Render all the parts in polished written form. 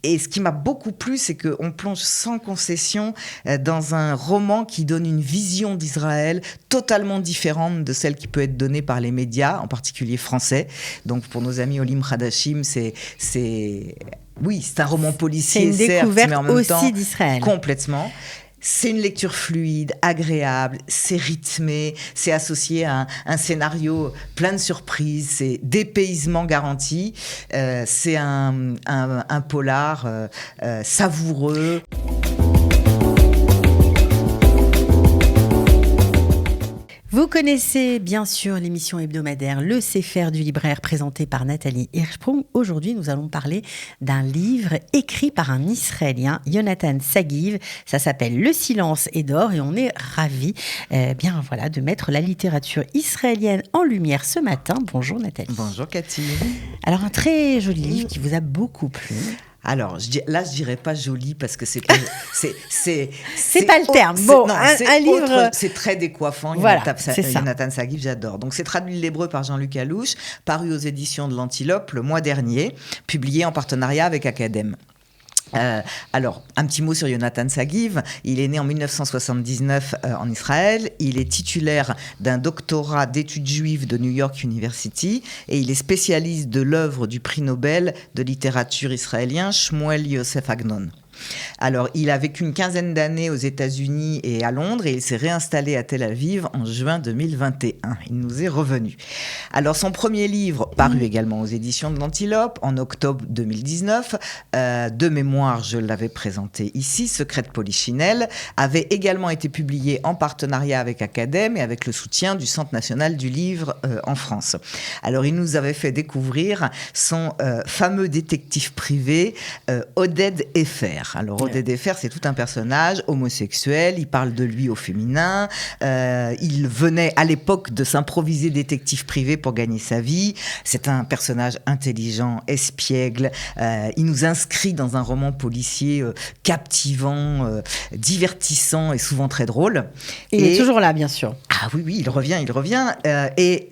Et ce qui m'a beaucoup plu, c'est qu'on plonge sans concession dans un roman qui donne une vision d'Israël totalement différente de celle qui peut être donnée par les médias, en particulier français. Donc pour nos amis Olim Hadashim, oui, c'est un roman policier, c'est une certes, découverte mais en même aussi temps, d'Israël. Complètement. C'est une lecture fluide, agréable, c'est rythmé, c'est associé à un scénario plein de surprises, c'est dépaysement garanti, c'est un polar savoureux. Vous connaissez bien sûr l'émission hebdomadaire Le Sefer du libraire présentée par Nathalie Hirschsprung. Aujourd'hui, nous allons parler d'un livre écrit par un Israélien, Yonatan Sagiv. Ça s'appelle Le silence est d'or et on est ravis de mettre la littérature israélienne en lumière ce matin. Bonjour Nathalie. Bonjour Cathy. Alors un très joli livre qui vous a beaucoup plu. Alors, je dirais pas joli parce que c'est pas le terme. Bon, un livre. C'est très décoiffant. Voilà, c'est ça. Yonatan Sagiv, j'adore. Donc, c'est traduit de l'hébreu par Jean-Luc Alouche, paru aux éditions de l'Antilope le mois dernier, publié en partenariat avec Academ. Alors, un petit mot sur Yonatan Sagiv. Il est né en 1979 en Israël. Il est titulaire d'un doctorat d'études juives de New York University et il est spécialiste de l'œuvre du prix Nobel de littérature israélien Shmuel Yosef Agnon. Alors, il a vécu une quinzaine d'années aux États-Unis et à Londres et il s'est réinstallé à Tel Aviv en juin 2021. Il nous est revenu. Alors, son premier livre, paru également aux éditions de l'Antilope en octobre 2019, de mémoire, je l'avais présenté ici, Secret de Polichinelle, avait également été publié en partenariat avec Academ et avec le soutien du Centre national du livre en France. Alors, il nous avait fait découvrir son fameux détective privé, Oded Efer. Alors, Oded Efer, c'est tout un personnage homosexuel. Il parle de lui au féminin. Il venait à l'époque de s'improviser détective privé pour gagner sa vie. C'est un personnage intelligent, espiègle. Il nous inscrit dans un roman policier captivant, divertissant et souvent très drôle. Il est toujours là, bien sûr. Ah oui, il revient. Et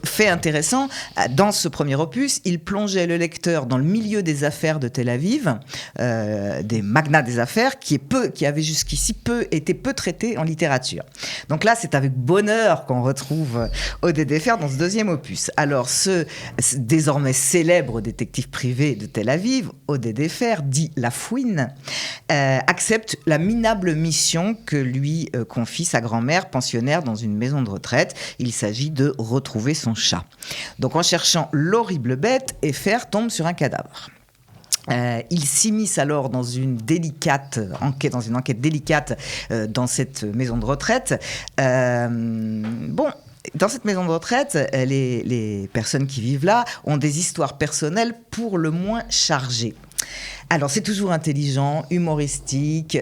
fait intéressant, dans ce premier opus, il plongeait le lecteur dans le milieu des affaires de Tel Aviv, des magnats des affaires qui avaient jusqu'ici été peu traités en littérature. Donc là, c'est avec bonheur qu'on retrouve Oded Efer dans ce deuxième opus. Alors, ce désormais célèbre détective privé de Tel Aviv, Oded Efer, dit La Fouine, accepte la minable mission que lui confie sa grand-mère pensionnaire dans une maison de retraite. Il s'agit de retrouver son chat. Donc en cherchant l'horrible bête, Efer tombe sur un cadavre. Il s'immisce alors dans une enquête délicate dans cette maison de retraite. Dans cette maison de retraite, les personnes qui vivent là ont des histoires personnelles pour le moins chargées. Alors, c'est toujours intelligent, humoristique.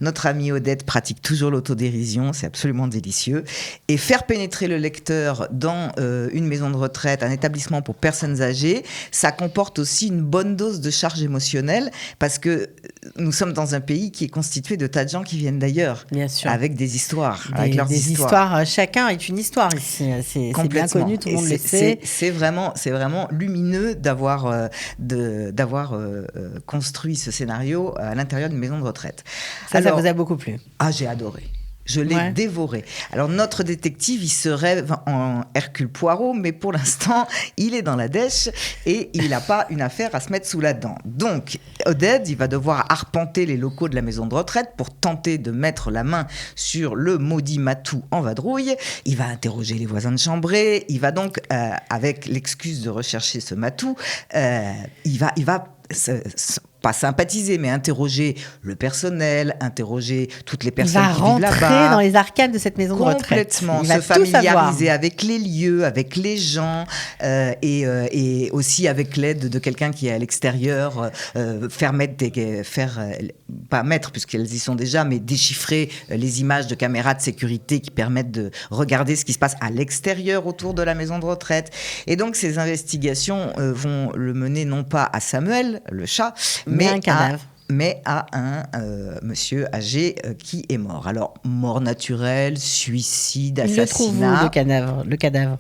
Notre ami Odette pratique toujours l'autodérision, c'est absolument délicieux. Et faire pénétrer le lecteur dans une maison de retraite, un établissement pour personnes âgées, ça comporte aussi une bonne dose de charge émotionnelle parce que nous sommes dans un pays qui est constitué de tas de gens qui viennent d'ailleurs. Bien sûr. Avec des histoires, avec leurs histoires. Chacun est une histoire ici. C'est bien connu, tout le monde le sait. C'est vraiment lumineux d'avoir construit ce scénario à l'intérieur d'une maison de retraite. Ça vous a beaucoup plu? Ah, j'ai adoré. Je l'ai dévoré. Alors, notre détective, il se rêve en Hercule Poirot, mais pour l'instant, il est dans la dèche et il n'a pas une affaire à se mettre sous la dent. Donc, Oded, il va devoir arpenter les locaux de la maison de retraite pour tenter de mettre la main sur le maudit matou en vadrouille. Il va interroger les voisins de chambrée. Il va donc, avec l'excuse de rechercher ce matou, il va pas sympathiser, mais interroger le personnel, interroger toutes les personnes qui vivent là-bas. Il va rentrer dans les arcanes de cette maison de retraite. Complètement, se familiariser avec les lieux, avec les gens, et aussi avec l'aide de quelqu'un qui est à l'extérieur, pas mettre, puisqu'elles y sont déjà, mais déchiffrer les images de caméras de sécurité qui permettent de regarder ce qui se passe à l'extérieur autour de la maison de retraite. Et donc, ces investigations vont le mener non pas à Samuel, le chat, mais à un monsieur âgé qui est mort. Alors, mort naturelle, suicide, assassinat. Il le trouve où, le cadavre?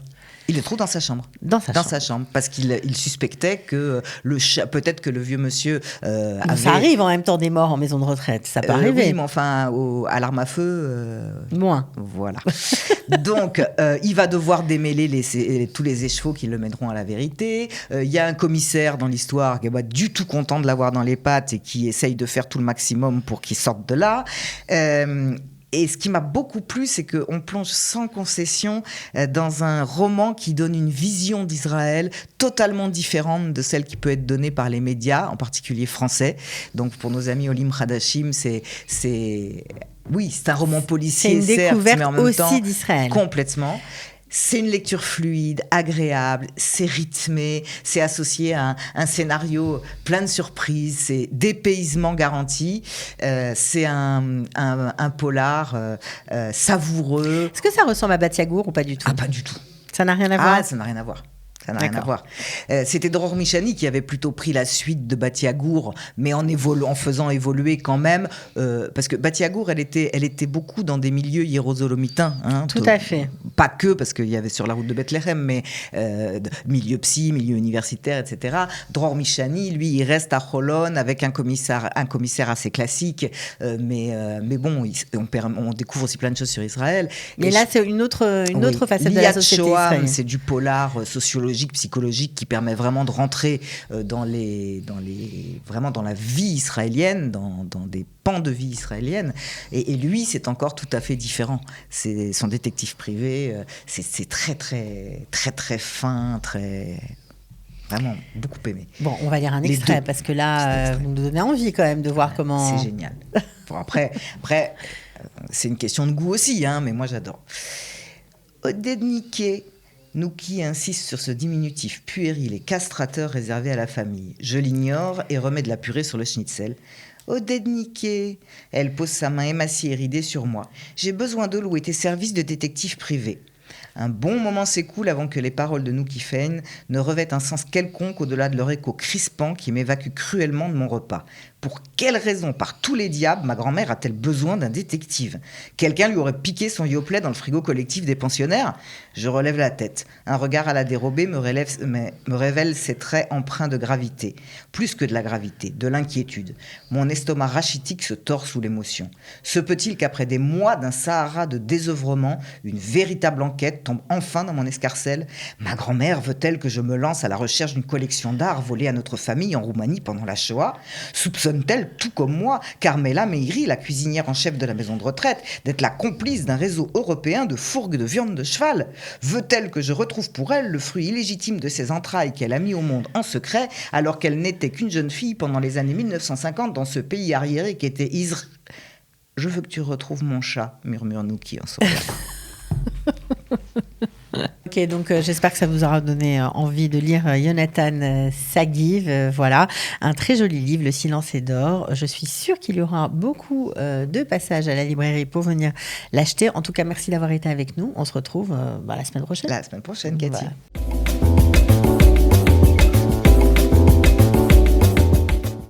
Il le trouve dans sa chambre. Dans sa chambre. Parce qu'il suspectait que peut-être que le vieux monsieur Ça arrive en même temps des morts en maison de retraite, ça peut arriver. Oui, mais enfin, à l'arme à feu... Moins. Voilà. Donc, il va devoir démêler tous les écheveaux qui le mèneront à la vérité. Il y a un commissaire dans l'histoire qui n'est pas du tout content de l'avoir dans les pattes et qui essaye de faire tout le maximum pour qu'il sorte de là. Et ce qui m'a beaucoup plu, c'est qu'on plonge sans concession dans un roman qui donne une vision d'Israël totalement différente de celle qui peut être donnée par les médias, en particulier français. Donc pour nos amis Olim Hadashim, c'est un roman policier, c'est une découverte certes, mais en même temps, aussi d'Israël. Complètement. C'est une lecture fluide, agréable, c'est rythmé, c'est associé à un scénario plein de surprises, c'est dépaysement garanti, c'est un polar savoureux. Est-ce que ça ressemble à Batiagour ou pas du tout ? Ah, pas du tout. Ça n'a rien à voir ? Ah, ça n'a rien à voir. Ça n'a rien à voir. C'était Dror Michani qui avait plutôt pris la suite de Batiagour, mais en faisant évoluer quand même, parce que Batiagour, elle était beaucoup dans des milieux hiérosolomitains. Tout à fait. Pas que, parce qu'il y avait Sur la route de Bethléem, mais milieu psy, milieu universitaire, etc. Dror Michani, lui, il reste à Holon avec un commissaire assez classique, mais bon, on découvre aussi plein de choses sur Israël. Mais là, c'est une autre facette de la société israélienne. C'est du polar sociologique, psychologique qui permet vraiment de rentrer vraiment dans la vie israélienne, dans des pans de vie israélienne. Et lui, c'est encore tout à fait différent. C'est son détective privé, c'est très, très, très, très fin, vraiment beaucoup aimé. Bon, on va lire un extrait, parce que là, vous nous donnez envie quand même de voir comment... C'est génial. Bon, après, c'est une question de goût aussi, mais moi j'adore. Oded Nouki insiste sur ce diminutif puéril et castrateur réservé à la famille. Je l'ignore et remets de la purée sur le schnitzel. Oded Niké. Elle pose sa main émaciée et ridée sur moi. J'ai besoin de louer tes services de détective privé. Un bon moment s'écoule avant que les paroles de Nouki Fein ne revêtent un sens quelconque au-delà de leur écho crispant qui m'évacue cruellement de mon repas. Pour quelle raison, par tous les diables, ma grand-mère a-t-elle besoin d'un détective ? Quelqu'un lui aurait piqué son Yoplait dans le frigo collectif des pensionnaires ? Je relève la tête. Un regard à la dérobée me révèle ses traits empreints de gravité. Plus que de la gravité, de l'inquiétude. Mon estomac rachitique se tord sous l'émotion. Se peut-il qu'après des mois d'un Sahara de désœuvrement, une véritable enquête tombe enfin dans mon escarcelle ? Ma grand-mère veut-elle que je me lance à la recherche d'une collection d'art volée à notre famille en Roumanie pendant la Shoah ? Soupçonne-t-elle, tout comme moi, Carmela Meiri, la cuisinière en chef de la maison de retraite, d'être la complice d'un réseau européen de fourgues de viande de cheval ? Veut-elle que je retrouve pour elle le fruit illégitime de ses entrailles qu'elle a mis au monde en secret, alors qu'elle n'était qu'une jeune fille pendant les années 1950 dans ce pays arriéré qui était Israël ? Je veux que tu retrouves mon chat, murmure Nouki en souriant. Ok, donc j'espère que ça vous aura donné envie de lire Yonatan Sagiv. Voilà, un très joli livre, Le silence est d'or. Je suis sûre qu'il y aura beaucoup de passages à la librairie pour venir l'acheter. En tout cas, merci d'avoir été avec nous. On se retrouve la semaine prochaine. La semaine prochaine, Cathy. Voilà.